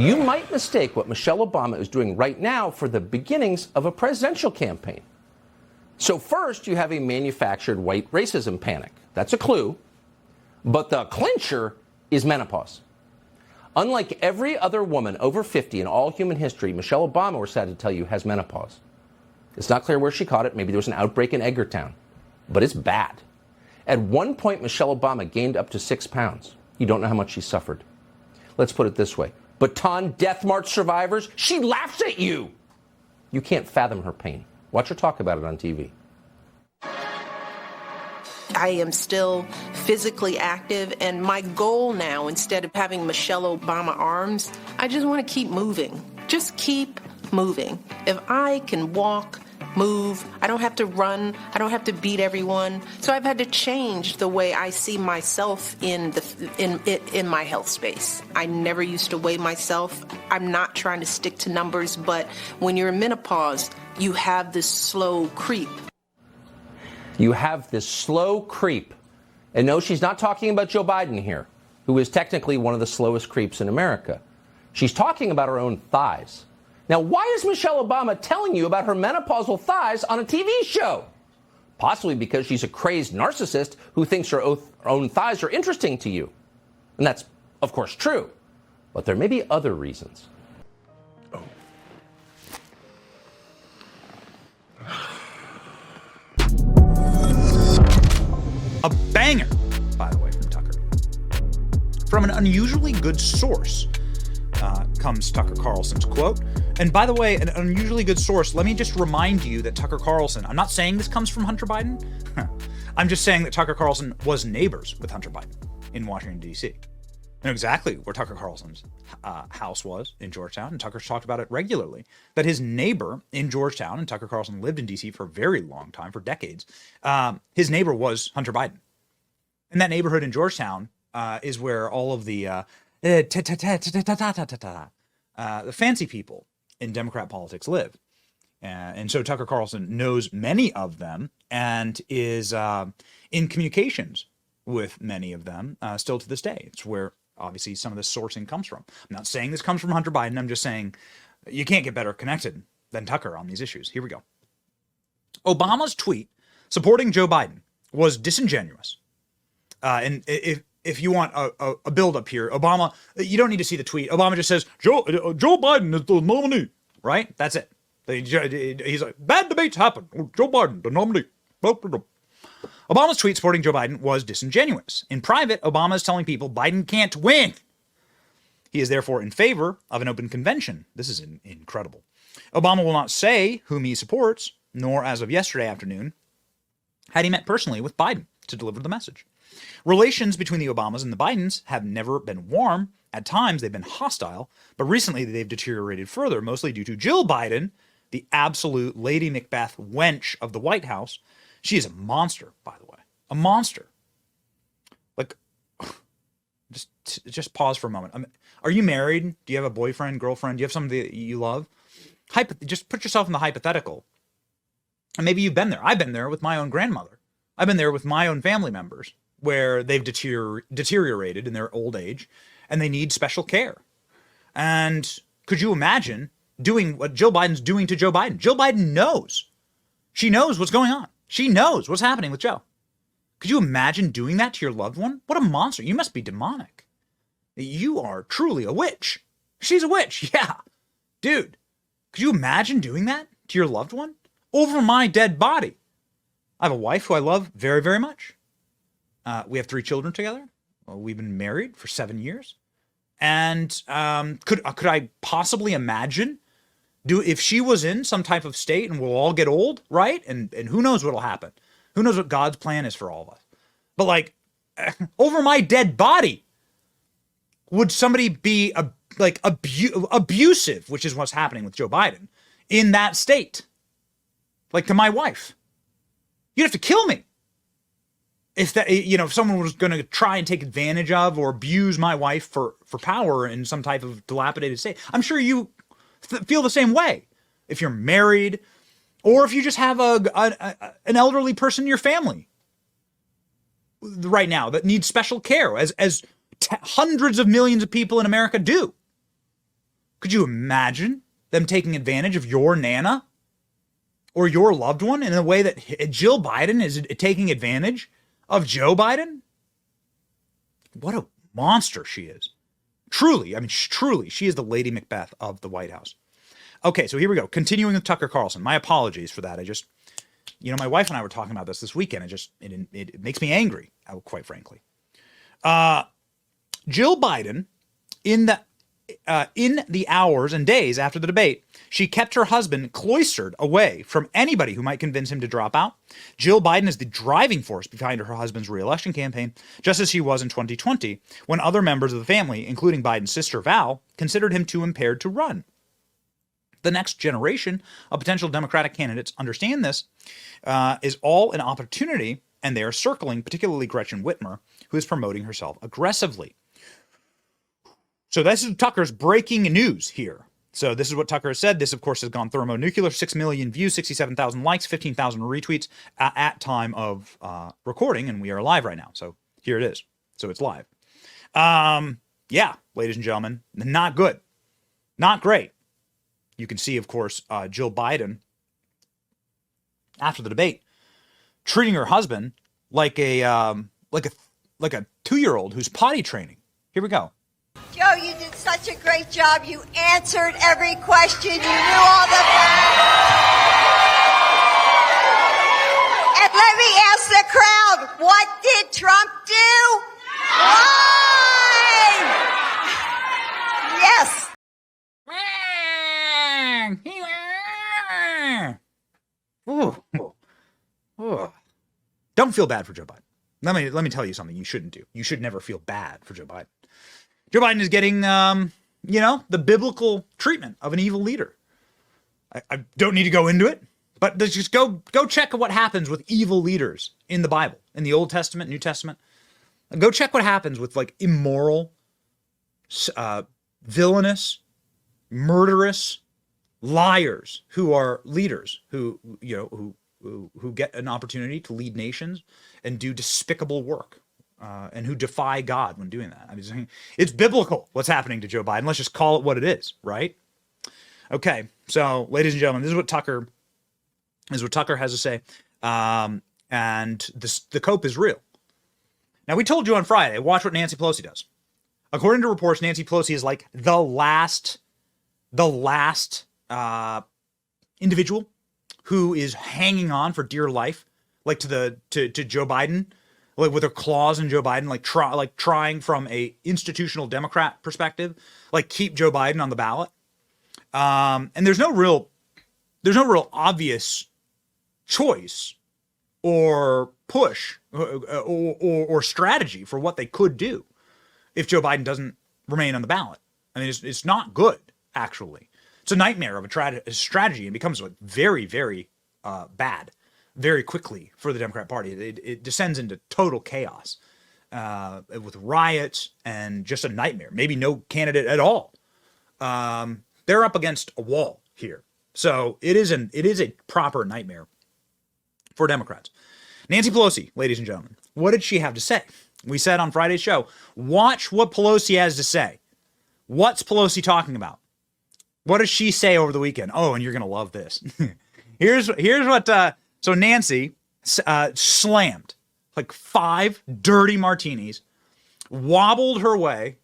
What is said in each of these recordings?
You might mistake what Michelle Obama is doing right now for the beginnings of a presidential campaign. So first, you have a manufactured white racism panic. That's a clue. But the clincher is menopause. Unlike every other woman over 50 in all human history, Michelle Obama, we're sad to tell you, has menopause. It's not clear where she caught it. Maybe there was an outbreak in Edgartown. But it's bad. At one point, Michelle Obama gained up to 6 pounds. You don't know how much she suffered. Let's put it this way. Baton Death March survivors, she laughs at you. You can't fathom her pain. Watch her talk about it on TV. I am still physically active, and my goal now, instead of having Michelle Obama arms, I just want to keep moving. Just keep moving. If I can walk, move, I don't have to run, I don't have to beat everyone. So I've had to change the way I see myself in my health space. I never used to weigh myself. I'm not trying to stick to numbers, but when you're in menopause, you have this slow creep. You have this slow creep. And no, she's not talking about Joe Biden here, who is technically one of the slowest creeps in America. She's talking about her own thighs. Now, why is Michelle Obama telling you about her menopausal thighs on a TV show? Possibly because she's a crazed narcissist who thinks her own thighs are interesting to you. And that's, of course, true. But there may be other reasons. A banger, by the way, from Tucker. From an unusually good source comes Tucker Carlson's quote. And by the way, an unusually good source, let me just remind you that Tucker Carlson, I'm not saying this comes from Hunter Biden. I'm just saying that Tucker Carlson was neighbors with Hunter Biden in Washington, D.C. I know exactly where Tucker Carlson's house was in Georgetown, and Tucker's talked about it regularly, that his neighbor in Georgetown, and Tucker Carlson lived in D.C. for a very long time, for decades, his neighbor was Hunter Biden. And that neighborhood in Georgetown is where all of the fancy people in Democrat politics live. And so Tucker Carlson knows many of them and is in communications with many of them still to this day. It's where obviously some of this sourcing comes from. I'm not saying this comes from Hunter Biden. I'm just saying you can't get better connected than Tucker on these issues. Here we go. Obama's tweet supporting Joe Biden was disingenuous. And if you want a build-up here, Obama, you don't need to see the tweet. Obama just says, Joe Biden is the nominee, right? That's it. He's like, bad debates happen. Joe Biden, the nominee. Obama's tweet supporting Joe Biden was disingenuous. In private, Obama is telling people Biden can't win. He is therefore in favor of an open convention. This is incredible. Obama will not say whom he supports, nor as of yesterday afternoon had he met personally with Biden to deliver the message. Relations between the Obamas and the Bidens have never been warm. At times, they've been hostile, but recently they've deteriorated further, mostly due to Jill Biden, the absolute Lady Macbeth wench of the White House. She is a monster, by the way. A monster. Like, just pause for a moment. Are you married? Do you have a boyfriend, girlfriend? Do you have somebody that you love? Just put yourself in the hypothetical. And maybe you've been there. I've been there with my own grandmother. I've been there with my own family members where they've deteriorated in their old age and they need special care. And could you imagine doing what Jill Biden's doing to Joe Biden? Jill Biden knows. She knows what's going on. She knows what's happening with Joe. Could you imagine doing that to your loved one? What a monster. You must be demonic. You are truly a witch. She's a witch. Yeah. Dude, could you imagine doing that to your loved one? Over my dead body. I have a wife who I love very, very much. We have 3 children together. We've been married for 7 years. And could I possibly imagine if she was in some type of state and we'll all get old, right? And who knows what'll happen? Who knows what God's plan is for all of us? But like, over my dead body, would somebody be abusive, which is what's happening with Joe Biden, in that state? Like to my wife. You'd have to kill me. If that, if someone was going to try and take advantage of or abuse my wife for power in some type of dilapidated state, I'm sure you feel the same way. If you're married, or if you just have an elderly person in your family right now that needs special care, as hundreds of millions of people in America do. Could you imagine them taking advantage of your Nana or your loved one in a way that Jill Biden is taking advantage of Joe Biden? What a monster she is. Truly, I mean, truly, she is the Lady Macbeth of the White House. Okay, so here we go. Continuing with Tucker Carlson. My apologies for that. My wife and I were talking about this weekend. It makes me angry, quite frankly. Jill Biden, in the hours and days after the debate, she kept her husband cloistered away from anybody who might convince him to drop out. Jill Biden is the driving force behind her husband's re-election campaign, just as she was in 2020, when other members of the family, including Biden's sister Val, considered him too impaired to run. The next generation of potential Democratic candidates understand this is all an opportunity, and they are circling, particularly Gretchen Whitmer, who is promoting herself aggressively. So this is Tucker's breaking news here. So this is what Tucker has said. This, of course, has gone thermonuclear. 6 million views, 67,000 likes, 15,000 retweets at time of recording, and we are live right now. So here it is. So it's live. Yeah, ladies and gentlemen, not good. Not great. You can see, of course, Jill Biden, after the debate, treating her husband like a 2-year-old who's potty training. Here we go. Joe, you did such a great job. You answered every question. You knew all the facts. And let me ask the crowd, what did Trump do? Lie! Yes. Don't feel bad for Joe Biden. Let me tell you something you shouldn't do. You should never feel bad for Joe Biden. Joe Biden is getting, the biblical treatment of an evil leader. I don't need to go into it, but let's just go check what happens with evil leaders in the Bible, in the Old Testament, New Testament. Go check what happens with immoral, villainous, murderous liars who are leaders who get an opportunity to lead nations and do despicable work. And who defy God when doing that. I mean, it's biblical what's happening to Joe Biden. Let's just call it what it is, right? Okay, so ladies and gentlemen, this is what Tucker has to say, and the cope is real. Now, we told you on Friday, watch what Nancy Pelosi does. According to reports, Nancy Pelosi is like the last individual who is hanging on for dear life, to Joe Biden. With her claws in Joe Biden, trying from a institutional Democrat perspective, keep Joe Biden on the ballot. And there's no real obvious choice or push or strategy for what they could do if Joe Biden doesn't remain on the ballot. I mean, it's not good, actually. It's a nightmare of a strategy, and becomes very, very bad very quickly for the Democrat Party. It descends into total chaos with riots and just a nightmare. Maybe no candidate at all. They're up against a wall here. So it is a proper nightmare for Democrats. Nancy Pelosi, ladies and gentlemen, what did she have to say? We said on Friday's show, watch what Pelosi has to say. What's Pelosi talking about? What does she say over the weekend? Oh, and you're going to love this. Here's what... So Nancy slammed 5 dirty martinis, wobbled her way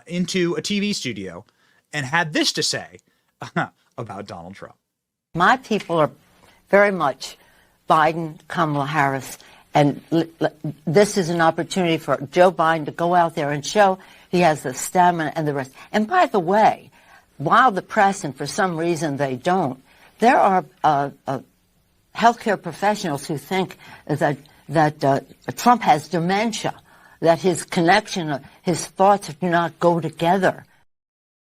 into a TV studio, and had this to say about Donald Trump. My people are very much Biden, Kamala Harris, and this is an opportunity for Joe Biden to go out there and show he has the stamina and the rest. And by the way, while the press, and for some reason they don't, there are healthcare professionals who think that Trump has dementia, that his his thoughts do not go together.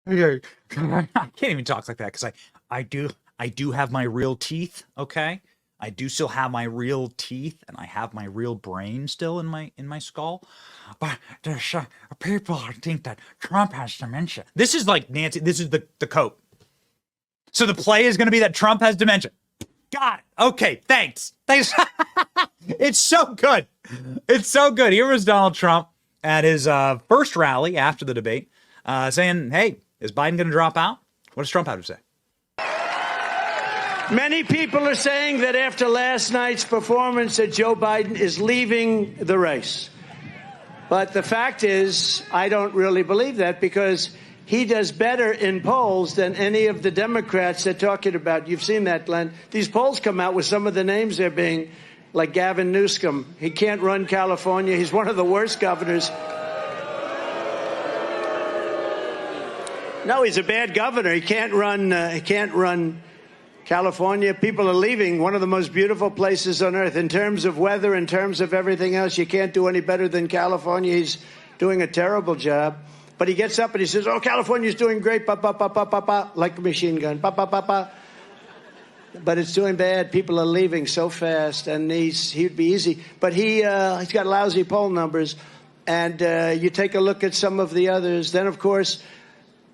I can't even talk like that because I do have my real teeth. Okay, I do still have my real teeth, and I have my real brain still in my skull. But there's people who think that Trump has dementia. This is like Nancy. This is the cope. So the play is going to be that Trump has dementia. Got it. Okay, thanks. It's so good. It's so good. Here was Donald Trump at his first rally after the debate saying, hey, Is Biden going to drop out? What does Trump have to say? Many people are saying that after last night's performance that Joe Biden is leaving the race. But the fact is, I don't really believe that because he does better in polls than any of the Democrats they're talking about. You've seen that, Glenn. These polls come out with some of the names they're being, like Gavin Newsom. He can't run California. He's one of the worst governors. No, he's a bad governor. He can't run California. People are leaving one of the most beautiful places on earth in terms of weather, in terms of everything else. You can't do any better than California. He's doing a terrible job. But he gets up and he says, oh, California's doing great, pa, pa, pa, pa, pa, pa, like a machine gun, pa, pa, pa, pa. But it's doing bad. People are leaving so fast, and he'd be easy. But he's got lousy poll numbers. And you take a look at some of the others. Then, of course,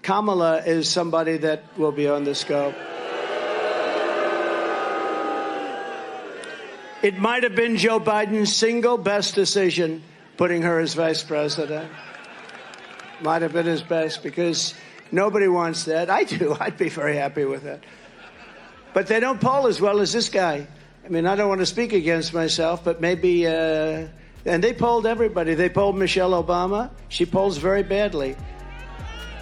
Kamala is somebody that will be on the scope. It might have been Joe Biden's single best decision, putting her as vice president. Might have been his best, because nobody wants that. I do. I'd be very happy with that. But they don't poll as well as this guy. I mean, I don't want to speak against myself, but maybe... and they polled everybody. They polled Michelle Obama. She polls very badly.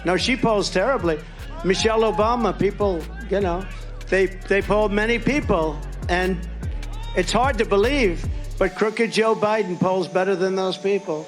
No, she polls terribly. Michelle Obama, people, you know, they polled many people, and it's hard to believe, but crooked Joe Biden polls better than those people.